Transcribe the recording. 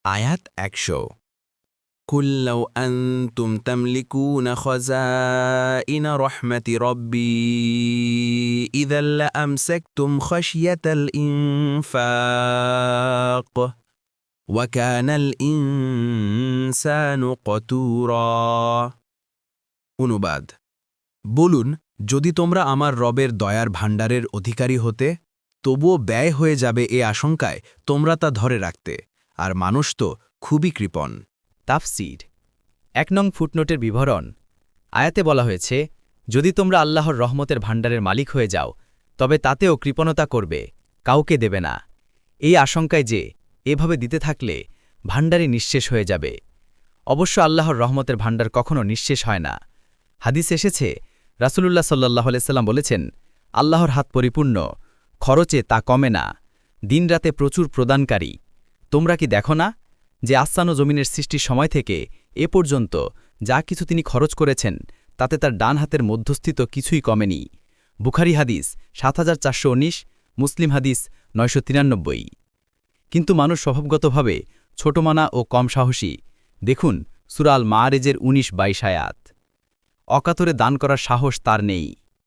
আয়াত ১০০ قل لو أنتم تملكون خزائن رحمة ربي إذا لأمسكتم خشية الإنفاق وكان الإنسان قتورا অনুবাদ বলুন, যদি তোমরা আমার রবের দয়ার ভাণ্ডারের অধিকারী হতে, তবুও ব্যয় হয়ে যাবে এ আশঙ্কায় তোমরা তা ধরে রাখতে, আর মানুষ তো খুবই কৃপণ। তাফসীর ১ নং ফুটনোটের বিবরণ। আয়াতে বলা হয়েছে, যদি তোমরা আল্লাহর রহমতের ভাণ্ডারের মালিক হয়ে যাও, তবে তাতেও কৃপণতা করবে, কাউকে দেবে না। এই আশঙ্কায় যে এভাবে দিতে থাকলে ভাণ্ডারই নিঃশেষ হয়ে যাবে। অবশ্য আল্লাহর রহমতের ভাণ্ডার কখনও নিঃশেষ হয় না। হাদিস এসেছে, রাসূলুল্লাহ সাল্লাল্লাহু আলাইহি সাল্লাম বলেছেন, আল্লাহর হাত পরিপূর্ণ, খরচে তা কমে না, দিনরাতে প্রচুর প্রদানকারী। তোমরা কি দেখো না যে আসমান ও জমিনের সৃষ্টির সময় থেকে এ পর্যন্ত যা কিছু তিনি খরচ করেছেন, তাতে তার ডান হাতের মধ্যস্থিত কিছুই কমেনি। বুখারী হাদিস ৭৪১৯, মুসলিম হাদিস ৯৯৩। কিন্তু মানুষ স্বভাবগতভাবে ছোটমানা ও কম সাহসী। দেখুন সূরা আল মাআরিজের ১৯-২২ আয়াত। অকাতরে দান করার সাহস তার নেই।